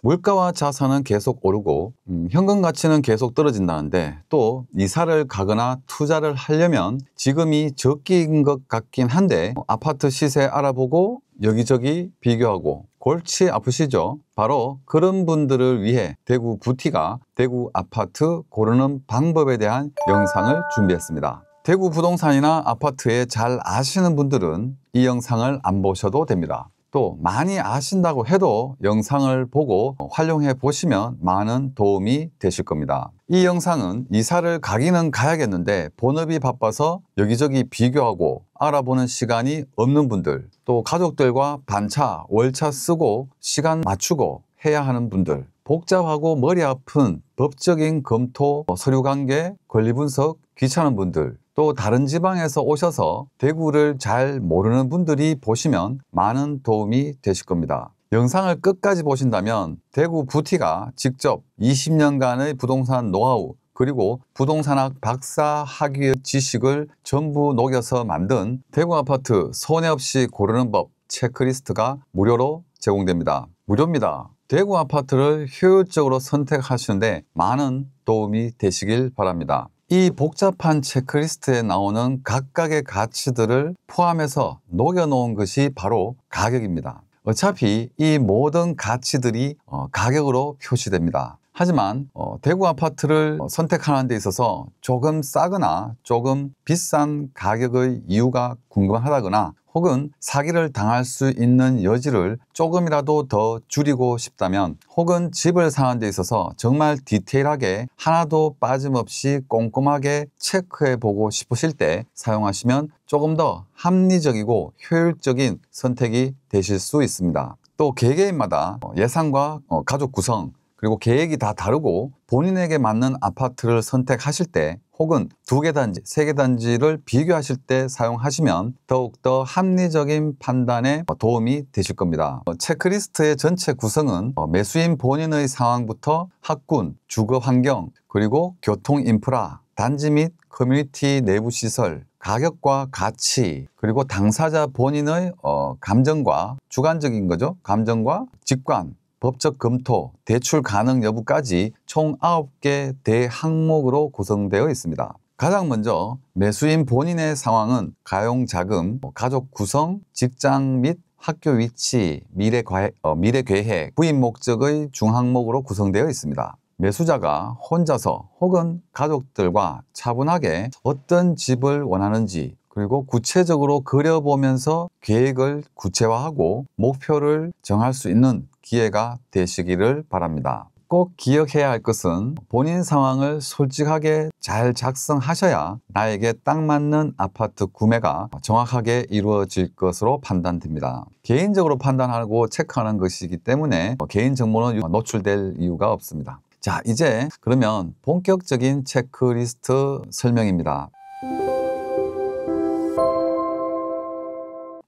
물가와 자산은 계속 오르고 현금 가치는 계속 떨어진다는데, 또 이사를 가거나 투자를 하려면 지금이 적기인 것 같긴 한데, 아파트 시세 알아보고 여기저기 비교하고 골치 아프시죠? 바로 그런 분들을 위해 대구 부티가 대구 아파트 고르는 방법에 대한 영상을 준비했습니다. 대구 부동산이나 아파트에 잘 아시는 분들은 이 영상을 안 보셔도 됩니다. 또 많이 아신다고 해도 영상을 보고 활용해 보시면 많은 도움이 되실 겁니다. 이 영상은 이사를 가기는 가야겠는데 본업이 바빠서 여기저기 비교하고 알아보는 시간이 없는 분들, 또 가족들과 반차, 월차 쓰고 시간 맞추고 해야 하는 분들, 복잡하고 머리 아픈 법적인 검토, 서류 관계, 권리 분석 귀찮은 분들, 또 다른 지방에서 오셔서 대구를 잘 모르는 분들이 보시면 많은 도움이 되실 겁니다. 영상을 끝까지 보신다면 대구 부티가 직접 20년간의 부동산 노하우, 그리고 부동산학 박사 학위의 지식을 전부 녹여서 만든 대구 아파트 손해 없이 고르는 법 체크리스트가 무료로 제공됩니다. 무료입니다. 대구 아파트를 효율적으로 선택하시는데 많은 도움이 되시길 바랍니다. 이 복잡한 체크리스트에 나오는 각각의 가치들을 포함해서 녹여놓은 것이 바로 가격입니다. 어차피 이 모든 가치들이 가격으로 표시됩니다. 하지만 대구 아파트를 선택하는 데 있어서 조금 싸거나 조금 비싼 가격의 이유가 궁금하다거나, 혹은 사기를 당할 수 있는 여지를 조금이라도 더 줄이고 싶다면, 혹은 집을 사는 데 있어서 정말 디테일하게 하나도 빠짐없이 꼼꼼하게 체크해 보고 싶으실 때 사용하시면 조금 더 합리적이고 효율적인 선택이 되실 수 있습니다. 또 개개인마다 예산과 가족 구성, 그리고 계획이 다 다르고 본인에게 맞는 아파트를 선택하실 때, 혹은 2개 단지, 3개 단지를 비교하실 때 사용하시면 더욱더 합리적인 판단에 도움이 되실 겁니다. 체크리스트의 전체 구성은 매수인 본인의 상황부터 학군, 주거 환경, 그리고 교통 인프라, 단지 및 커뮤니티 내부 시설, 가격과 가치, 그리고 당사자 본인의 감정과 주관적인 거죠. 감정과 직관, 법적 검토, 대출 가능 여부까지 총 9개 대항목으로 구성되어 있습니다. 가장 먼저 매수인 본인의 상황은 가용자금, 가족 구성, 직장 및 학교 위치, 미래 계획, 구입 목적의 중항목으로 구성되어 있습니다. 매수자가 혼자서 혹은 가족들과 차분하게 어떤 집을 원하는지, 그리고 구체적으로 그려보면서 계획을 구체화하고 목표를 정할 수 있는 기회가 되시기를 바랍니다. 꼭 기억해야 할 것은 본인 상황을 솔직하게 잘 작성하셔야 나에게 딱 맞는 아파트 구매가 정확하게 이루어질 것으로 판단됩니다. 개인적으로 판단하고 체크하는 것이기 때문에 개인 정보는 노출될 이유가 없습니다. 자, 이제 그러면 본격적인 체크리스트 설명입니다.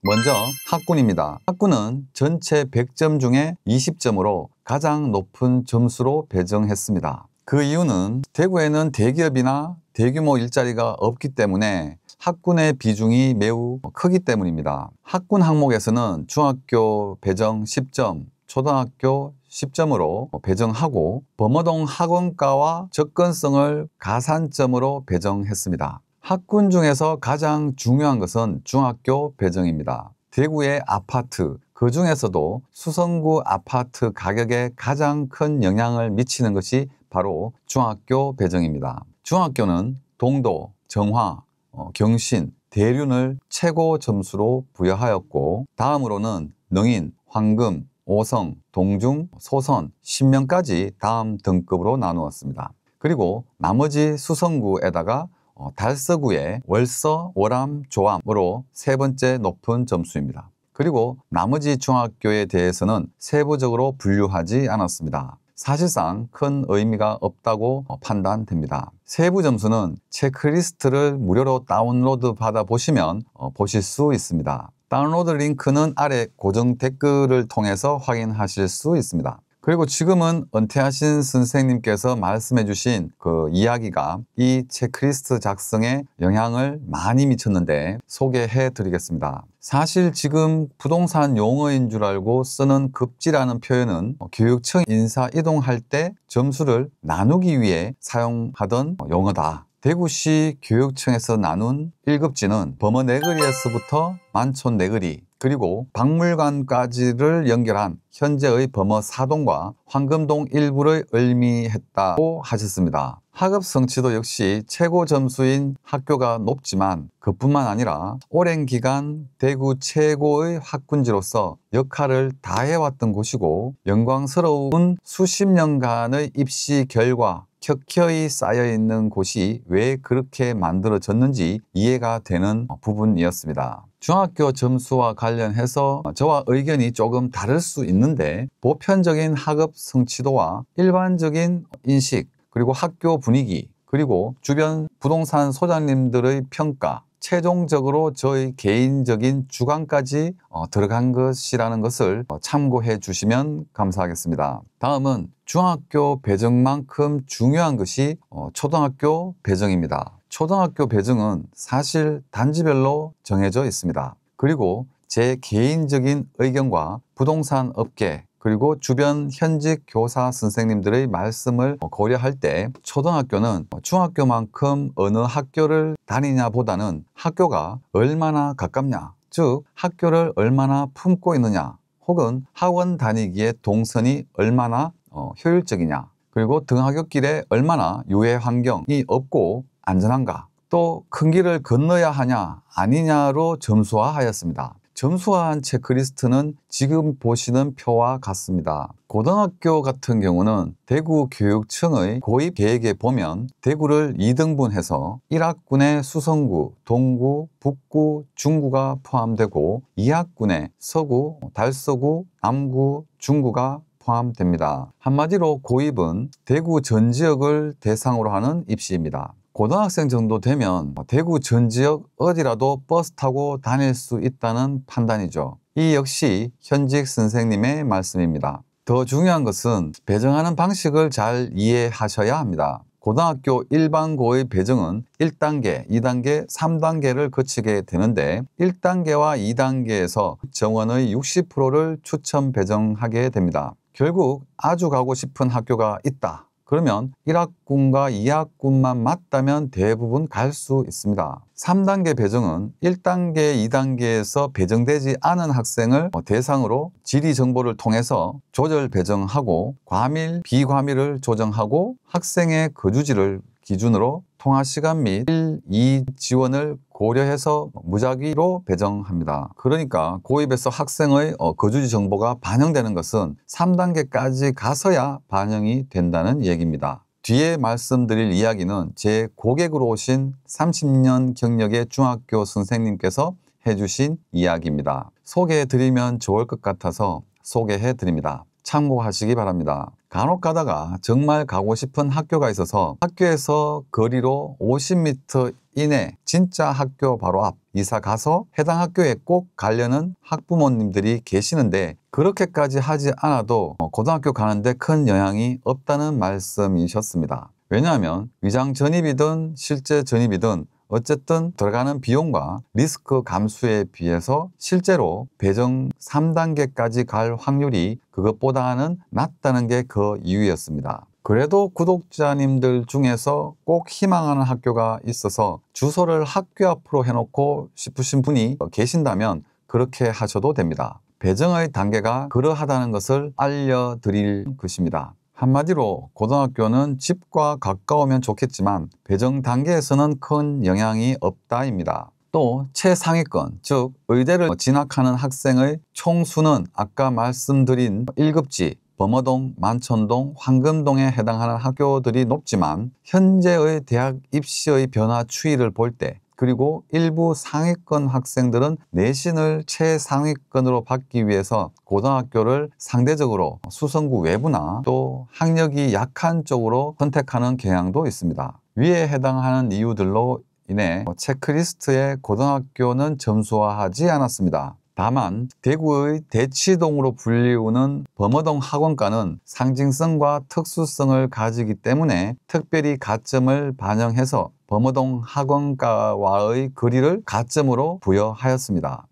먼저 학군입니다. 학군은 전체 100점 중에 20점으로 가장 높은 점수로 배정했습니다. 그 이유는 대구에는 대기업이나 대규모 일자리가 없기 때문에 학군의 비중이 매우 크기 때문입니다. 학군 항목에서는 중학교 배정 10점, 초등학교 10점으로 배정하고 범어동 학원가와 접근성을 가산점으로 배정했습니다. 학군 중에서 가장 중요한 것은 중학교 배정입니다. 대구의 아파트, 그 중에서도 수성구 아파트 가격에 가장 큰 영향을 미치는 것이 바로 중학교 배정입니다. 중학교는 동도, 정화, 경신, 대륜을 최고 점수로 부여하였고, 다음으로는 능인, 황금, 오성, 동중, 소선, 신명까지 다음 등급으로 나누었습니다. 그리고 나머지 수성구에다가 달서구의 월서, 월암, 조암으로 세 번째 높은 점수입니다. 그리고 나머지 중학교에 대해서는 세부적으로 분류하지 않았습니다. 사실상 큰 의미가 없다고 판단됩니다. 세부 점수는 체크리스트를 무료로 다운로드 받아 보시면 보실 수 있습니다. 다운로드 링크는 아래 고정 댓글을 통해서 확인하실 수 있습니다. 그리고 지금은 은퇴하신 선생님께서 말씀해 주신 그 이야기가 이 체크리스트 작성에 영향을 많이 미쳤는데 소개해 드리겠습니다. 사실 지금 부동산 용어인 줄 알고 쓰는 급지라는 표현은 교육청 인사 이동할 때 점수를 나누기 위해 사용하던 용어다. 대구시 교육청에서 나눈 1급지는 범어 네거리에서부터 만촌 네거리 그리고 박물관까지를 연결한 현재의 범어 4동과 황금동 일부를 의미했다고 하셨습니다. 학업 성취도 역시 최고 점수인 학교가 높지만 그뿐만 아니라 오랜 기간 대구 최고의 학군지로서 역할을 다해왔던 곳이고 영광스러운 수십 년간의 입시 결과 켜켜이 쌓여있는 곳이 왜 그렇게 만들어졌는지 이해가 되는 부분이었습니다. 중학교 점수와 관련해서 저와 의견이 조금 다를 수 있는데 보편적인 학업 성취도와 일반적인 인식 그리고 학교 분위기 그리고 주변 부동산 소장님들의 평가 최종적으로 저의 개인적인 주관까지 들어간 것이라는 것을 참고해 주시면 감사하겠습니다. 다음은 중학교 배정만큼 중요한 것이 초등학교 배정입니다. 초등학교 배정은 사실 단지별로 정해져 있습니다. 그리고 제 개인적인 의견과 부동산 업계 그리고 주변 현직 교사 선생님들의 말씀을 고려할 때 초등학교는 중학교만큼 어느 학교를 다니냐 보다는 학교가 얼마나 가깝냐, 즉 학교를 얼마나 품고 있느냐 혹은 학원 다니기에 동선이 얼마나 효율적이냐 그리고 등하굣길에 얼마나 유해 환경이 없고 안전한가 또 큰 길을 건너야 하냐 아니냐로 점수화하였습니다. 점수화한 체크리스트는 지금 보시는 표와 같습니다. 고등학교 같은 경우는 대구교육청의 고입 계획에 보면 대구를 2등분해서 1학군에 수성구, 동구, 북구, 중구가 포함되고 2학군에 서구, 달서구, 남구, 중구가 포함됩니다. 한마디로 고입은 대구 전 지역을 대상으로 하는 입시입니다. 고등학생 정도 되면 대구 전 지역 어디라도 버스 타고 다닐 수 있다는 판단이죠. 이 역시 현직 선생님의 말씀입니다. 더 중요한 것은 배정하는 방식을 잘 이해하셔야 합니다. 고등학교 일반고의 배정은 1단계, 2단계, 3단계를 거치게 되는데 1단계와 2단계에서 정원의 60%를 추천 배정하게 됩니다. 결국 아주 가고 싶은 학교가 있다. 그러면 1학군과 2학군만 맞다면 대부분 갈 수 있습니다. 3단계 배정은 1단계, 2단계에서 배정되지 않은 학생을 대상으로 지리 정보를 통해서 조절 배정하고 과밀, 비과밀을 조정하고 학생의 거주지를 기준으로 통화시간 및 1, 2 지원을 고려해서 무작위로 배정합니다. 그러니까 고입에서 학생의 거주지 정보가 반영되는 것은 3단계까지 가서야 반영이 된다는 얘기입니다. 뒤에 말씀드릴 이야기는 제 고객으로 오신 30년 경력의 중학교 선생님께서 해주신 이야기입니다. 소개해드리면 좋을 것 같아서 소개해드립니다. 참고하시기 바랍니다. 간혹 가다가 정말 가고 싶은 학교가 있어서 학교에서 거리로 50m 이내 진짜 학교 바로 앞 이사 가서 해당 학교에 꼭 가려는 학부모님들이 계시는데 그렇게까지 하지 않아도 고등학교 가는데 큰 영향이 없다는 말씀이셨습니다. 왜냐하면 위장 전입이든 실제 전입이든 어쨌든 들어가는 비용과 리스크 감수에 비해서 실제로 배정 3단계까지 갈 확률이 그것보다는 낮다는 게 그 이유였습니다. 그래도 구독자님들 중에서 꼭 희망하는 학교가 있어서 주소를 학교 앞으로 해놓고 싶으신 분이 계신다면 그렇게 하셔도 됩니다. 배정의 단계가 그러하다는 것을 알려드릴 것입니다. 한마디로 고등학교는 집과 가까우면 좋겠지만 배정 단계에서는 큰 영향이 없다입니다. 또 최상위권, 즉 의대를 진학하는 학생의 총수는 아까 말씀드린 1급지 범어동, 만촌동, 황금동에 해당하는 학교들이 높지만 현재의 대학 입시의 변화 추이를 볼 때 그리고 일부 상위권 학생들은 내신을 최상위권으로 받기 위해서 고등학교를 상대적으로 수성구 외부나 또 학력이 약한 쪽으로 선택하는 경향도 있습니다. 위에 해당하는 이유들로 인해 체크리스트에 고등학교는 점수화하지 않았습니다. 다만 대구의 대치동으로 불리우는 범어동 학원가는 상징성과 특수성을 가지기 때문에 특별히 가점을 반영해서 범어동 학원가와의 거리를 가점으로 부여하였습니다.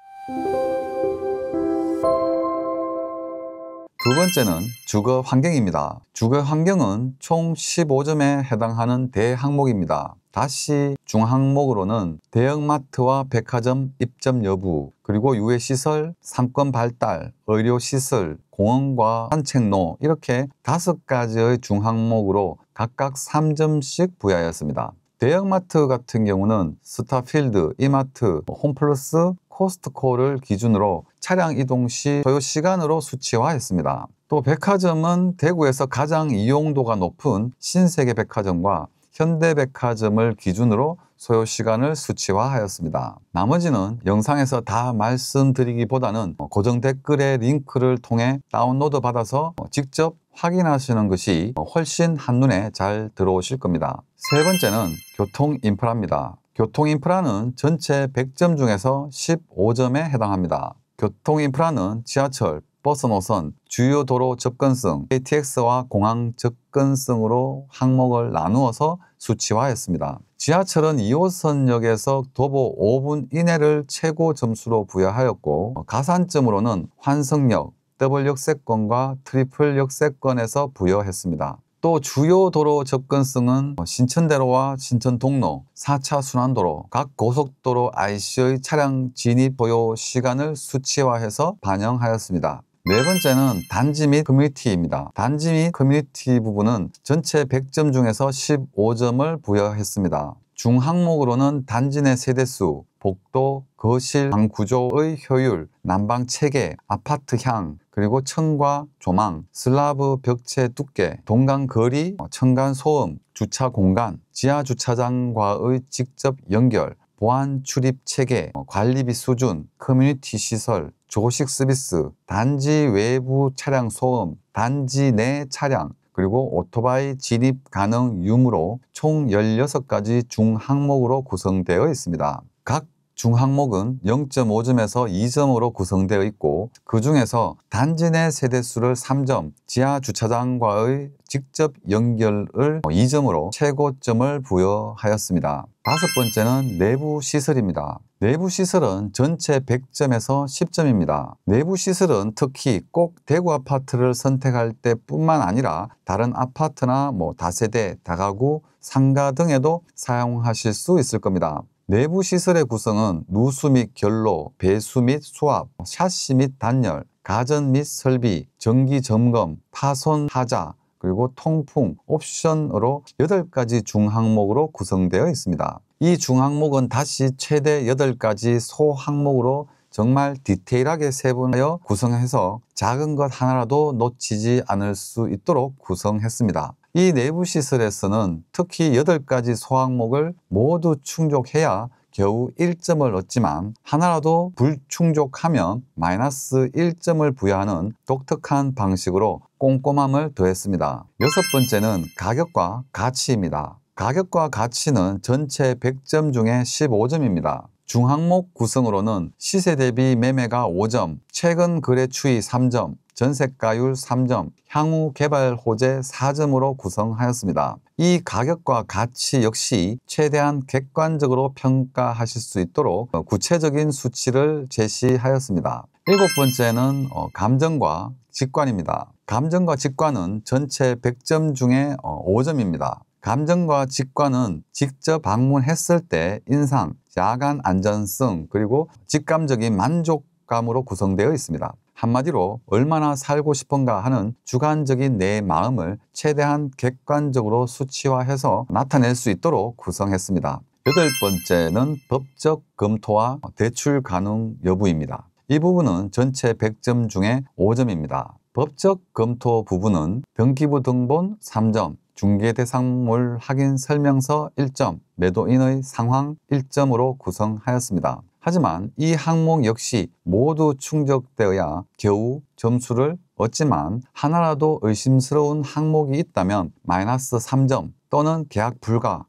두 번째는 주거 환경입니다. 주거 환경은 총 15점에 해당하는 대항목입니다. 다시 중항목으로는 대형마트와 백화점 입점 여부, 그리고 유해시설, 상권 발달, 의료시설, 공원과 산책로 이렇게 5가지의 중항목으로 각각 3점씩 부여하였습니다. 대형마트 같은 경우는 스타필드, 이마트, 홈플러스, 코스트코를 기준으로 차량 이동 시 소요 시간으로 수치화했습니다. 또 백화점은 대구에서 가장 이용도가 높은 신세계 백화점과 현대백화점을 기준으로 소요 시간을 수치화하였습니다. 나머지는 영상에서 다 말씀드리기보다는 고정 댓글의 링크를 통해 다운로드 받아서 직접 확인하시는 것이 훨씬 한눈에 잘 들어오실 겁니다. 세 번째는 교통 인프라입니다. 교통 인프라는 전체 100점 중에서 15점에 해당합니다. 교통 인프라는 지하철, 버스 노선, 주요 도로 접근성, KTX와 공항 접근성으로 항목을 나누어서 수치화했습니다. 지하철은 2호선역에서 도보 5분 이내를 최고 점수로 부여하였고, 가산점으로는 환승역, 더블 역세권과 트리플 역세권에서 부여했습니다. 또 주요 도로 접근성은 신천대로와 신천동로, 4차 순환도로, 각 고속도로 IC의 차량 진입 보유 시간을 수치화해서 반영하였습니다. 네 번째는 단지 및 커뮤니티입니다. 단지 및 커뮤니티 부분은 전체 100점 중에서 15점을 부여했습니다. 중항목으로는 단지 내 세대수, 복도, 거실, 방 구조의 효율, 난방 체계, 아파트 향, 그리고 층과 조망, 슬라브 벽체 두께, 동강 거리, 층간 소음, 주차 공간, 지하 주차장과의 직접 연결, 보안 출입 체계, 관리비 수준, 커뮤니티 시설, 조식 서비스, 단지 외부 차량 소음, 단지 내 차량, 그리고 오토바이 진입 가능 유무로 총 16가지 중항목으로 구성되어 있습니다. 각 중항목은 0.5점에서 2점으로 구성되어 있고, 그 중에서 단지 내 세대수를 3점, 지하 주차장과의 직접 연결을 2점으로 최고점을 부여하였습니다. 다섯 번째는 내부 시설입니다. 내부 시설은 전체 100점에서 10점입니다. 내부 시설은 특히 꼭 대구 아파트를 선택할 때 뿐만 아니라 다른 아파트나 다세대, 다가구, 상가 등에도 사용하실 수 있을 겁니다. 내부 시설의 구성은 누수 및 결로, 배수 및 수압, 샤시 및 단열, 가전 및 설비, 정기 점검, 파손 하자, 그리고 통풍, 옵션으로 8가지 중항목으로 구성되어 있습니다. 이 중항목은 다시 최대 8가지 소항목으로 정말 디테일하게 세분하여 구성해서 작은 것 하나라도 놓치지 않을 수 있도록 구성했습니다. 이 내부 시설에서는 특히 8가지 소항목을 모두 충족해야 겨우 1점을 얻지만, 하나라도 불충족하면 마이너스 1점을 부여하는 독특한 방식으로 꼼꼼함을 더했습니다. 여섯 번째는 가격과 가치입니다. 가격과 가치는 전체 100점 중에 15점입니다. 중항목 구성으로는 시세 대비 매매가 5점, 최근 거래 추이 3점, 전세가율 3점, 향후 개발 호재 4점으로 구성하였습니다. 이 가격과 가치 역시 최대한 객관적으로 평가하실 수 있도록 구체적인 수치를 제시하였습니다. 일곱 번째는 감정과 직관입니다. 감정과 직관은 전체 100점 중에 5점입니다. 감정과 직관은 직접 방문했을 때 인상, 야간 안전성, 그리고 직감적인 만족감으로 구성되어 있습니다. 한마디로 얼마나 살고 싶은가 하는 주관적인 내 마음을 최대한 객관적으로 수치화해서 나타낼 수 있도록 구성했습니다. 여덟 번째는 법적 검토와 대출 가능 여부입니다. 이 부분은 전체 100점 중에 5점입니다. 법적 검토 부분은 등기부 등본 3점, 중개대상물 확인 설명서 1점, 매도인의 상황 1점으로 구성하였습니다. 하지만 이 항목 역시 모두 충족되어야 겨우 점수를 얻지만, 하나라도 의심스러운 항목이 있다면 마이너스 3점 또는 계약 불가,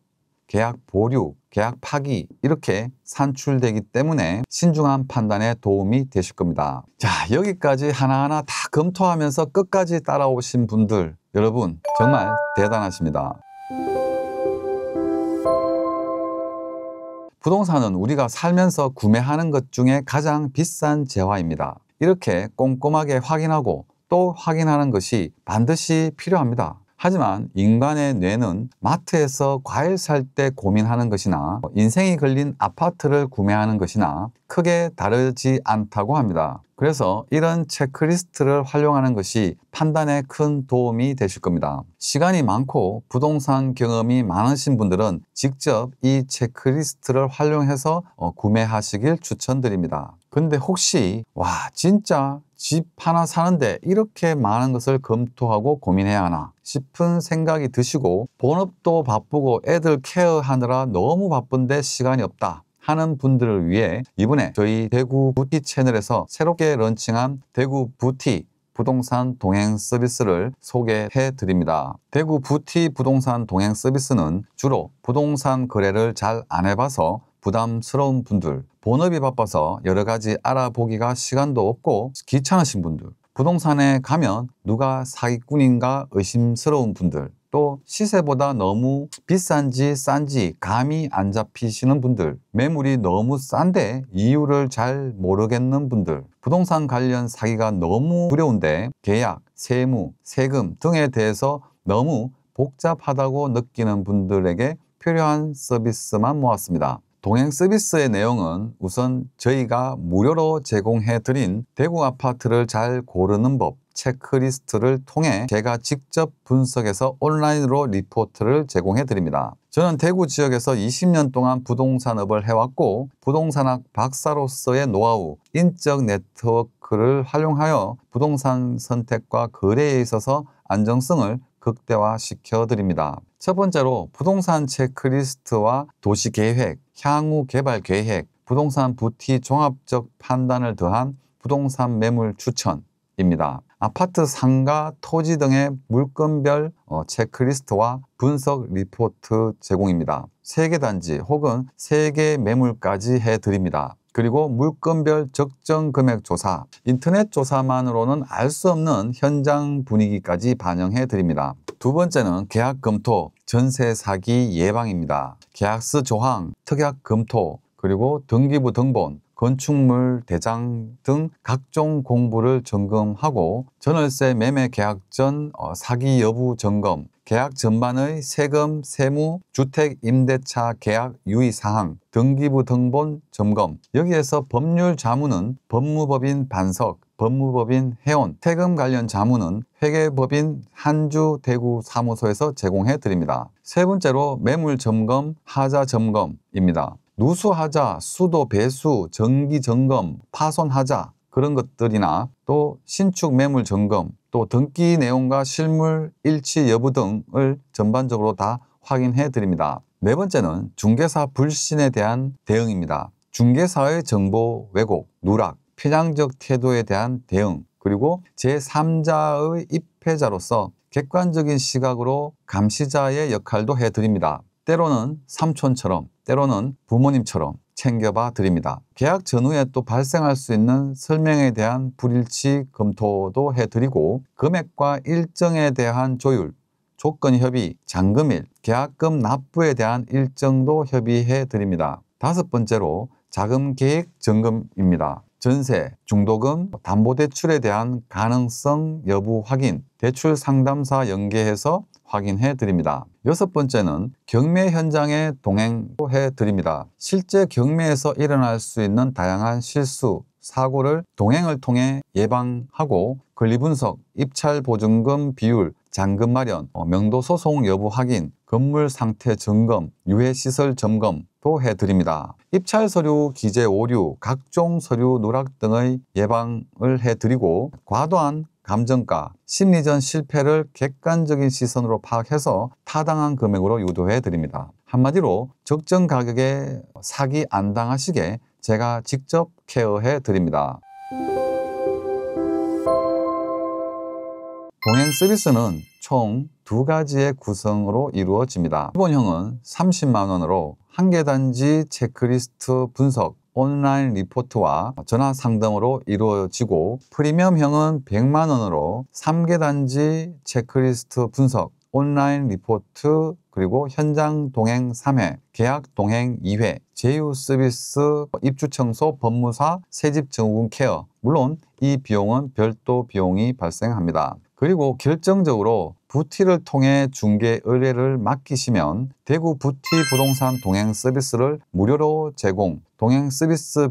계약 보류, 계약 파기 이렇게 산출되기 때문에 신중한 판단에 도움이 되실 겁니다. 자, 여기까지 하나하나 다 검토하면서 끝까지 따라오신 분들, 여러분 정말 대단하십니다. 부동산은 우리가 살면서 구매하는 것 중에 가장 비싼 재화입니다. 이렇게 꼼꼼하게 확인하고 또 확인하는 것이 반드시 필요합니다. 하지만 인간의 뇌는 마트에서 과일 살 때 고민하는 것이나 인생이 걸린 아파트를 구매하는 것이나 크게 다르지 않다고 합니다. 그래서 이런 체크리스트를 활용하는 것이 판단에 큰 도움이 되실 겁니다. 시간이 많고 부동산 경험이 많으신 분들은 직접 이 체크리스트를 활용해서 구매하시길 추천드립니다. 근데 혹시 진짜 집 하나 사는데 이렇게 많은 것을 검토하고 고민해야 하나 싶은 생각이 드시고 본업도 바쁘고 애들 케어하느라 너무 바쁜데 시간이 없다 하는 분들을 위해 이번에 저희 대구 부티 채널에서 새롭게 런칭한 대구 부티 부동산 동행 서비스를 소개해 드립니다. 대구 부티 부동산 동행 서비스는 주로 부동산 거래를 잘 안 해봐서 부담스러운 분들, 본업이 바빠서 여러 가지 알아보기가 시간도 없고 귀찮으신 분들, 부동산에 가면 누가 사기꾼인가 의심스러운 분들, 또 시세보다 너무 비싼지 싼지 감이 안 잡히시는 분들, 매물이 너무 싼데 이유를 잘 모르겠는 분들, 부동산 관련 사기가 너무 두려운데 계약, 세무, 세금 등에 대해서 너무 복잡하다고 느끼는 분들에게 필요한 서비스만 모았습니다. 동행 서비스의 내용은 우선 저희가 무료로 제공해드린 대구 아파트를 잘 고르는 법 체크리스트를 통해 제가 직접 분석해서 온라인으로 리포트를 제공해드립니다. 저는 대구 지역에서 20년 동안 부동산업을 해왔고 부동산학 박사로서의 노하우, 인적 네트워크를 활용하여 부동산 선택과 거래에 있어서 안정성을 극대화시켜 드립니다. 첫 번째로 부동산 체크리스트와 도시계획, 향후 개발 계획, 부동산 부티 종합적 판단을 더한 부동산 매물 추천입니다. 아파트 상가, 토지 등의 물건별 체크리스트와 분석 리포트 제공입니다. 세개단지 혹은 세개 매물까지 해드립니다. 그리고 물건별 적정 금액 조사, 인터넷 조사만으로는 알 수 없는 현장 분위기까지 반영해 드립니다. 두 번째는 계약 검토, 전세 사기 예방입니다. 계약서 조항, 특약 검토, 그리고 등기부 등본, 건축물 대장 등 각종 공부를 점검하고 전월세 매매 계약 전 사기 여부 점검, 계약 전반의 세금, 세무, 주택 임대차 계약 유의사항, 등기부 등본 점검, 여기에서 법률 자문은 법무법인 반석, 법무법인 해온, 세금 관련 자문은 회계법인 한주 대구 사무소에서 제공해 드립니다. 세 번째로 매물 점검, 하자 점검입니다. 누수하자, 수도 배수, 정기 점검, 파손하자 그런 것들이나 또 신축 매물 점검, 또 등기 내용과 실물 일치 여부 등을 전반적으로 다 확인해 드립니다. 네 번째는 중개사 불신에 대한 대응입니다. 중개사의 정보 왜곡, 누락, 편향적 태도에 대한 대응, 그리고 제3자의 입회자로서 객관적인 시각으로 감시자의 역할도 해드립니다. 때로는 삼촌처럼, 때로는 부모님처럼 챙겨봐 드립니다. 계약 전후에 또 발생할 수 있는 설명에 대한 불일치 검토도 해드리고 금액과 일정에 대한 조율, 조건 협의, 잔금일, 계약금 납부에 대한 일정도 협의해 드립니다. 다섯 번째로 자금 계획 점검입니다. 전세, 중도금, 담보대출에 대한 가능성 여부 확인, 대출 상담사 연계해서 확인해 드립니다. 여섯 번째는 경매 현장에 동행해 드립니다. 실제 경매에서 일어날 수 있는 다양한 실수, 사고를 동행을 통해 예방하고 권리분석, 입찰보증금 비율, 잔금 마련, 명도 소송 여부 확인, 건물 상태 점검, 유해시설 점검도 해드립니다. 입찰 서류 기재 오류, 각종 서류 누락 등의 예방을 해드리고 과도한 감정가, 심리전 실패를 객관적인 시선으로 파악해서 타당한 금액으로 유도해 드립니다. 한마디로 적정 가격에 사기 안 당하시게 제가 직접 케어해 드립니다. 동행 서비스는 총 두 가지의 구성으로 이루어집니다. 기본형은 30만 원으로 한 개 단지 체크리스트 분석, 온라인 리포트와 전화 상담으로 이루어지고 프리미엄형은 100만 원으로 3개 단지 체크리스트 분석, 온라인 리포트 그리고 현장 동행 3회, 계약 동행 2회, 제휴 서비스, 입주 청소, 법무사, 새집 증후군 케어. 물론 이 비용은 별도 비용이 발생합니다. 그리고 결정적으로 부티를 통해 중개 의뢰를 맡기시면 대구 부티 부동산 동행 서비스를 무료로 제공, 동행 서비스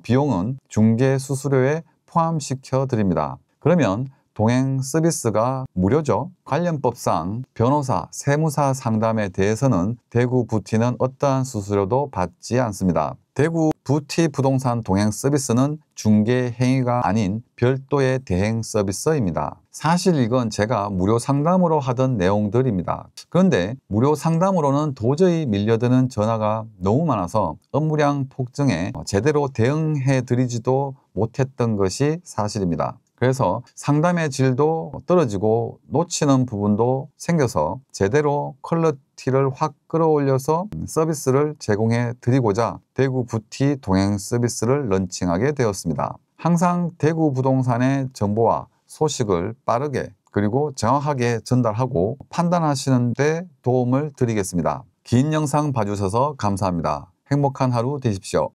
비용은 중개 수수료에 포함시켜 드립니다. 그러면 동행 서비스가 무료죠. 관련법상 변호사, 세무사 상담에 대해서는 대구 부티는 어떠한 수수료도 받지 않습니다. 대구 부티 부동산 동행 서비스는 중개 행위가 아닌 별도의 대행 서비스입니다. 사실 이건 제가 무료 상담으로 하던 내용들입니다. 그런데 무료 상담으로는 도저히 밀려드는 전화가 너무 많아서 업무량 폭증에 제대로 대응해 드리지도 못했던 것이 사실입니다. 그래서 상담의 질도 떨어지고 놓치는 부분도 생겨서 제대로 퀄리티를 확 끌어올려서 서비스를 제공해 드리고자 대구 부티 동행 서비스를 런칭하게 되었습니다. 항상 대구 부동산의 정보와 소식을 빠르게 그리고 정확하게 전달하고 판단하시는 데 도움을 드리겠습니다. 긴 영상 봐주셔서 감사합니다. 행복한 하루 되십시오.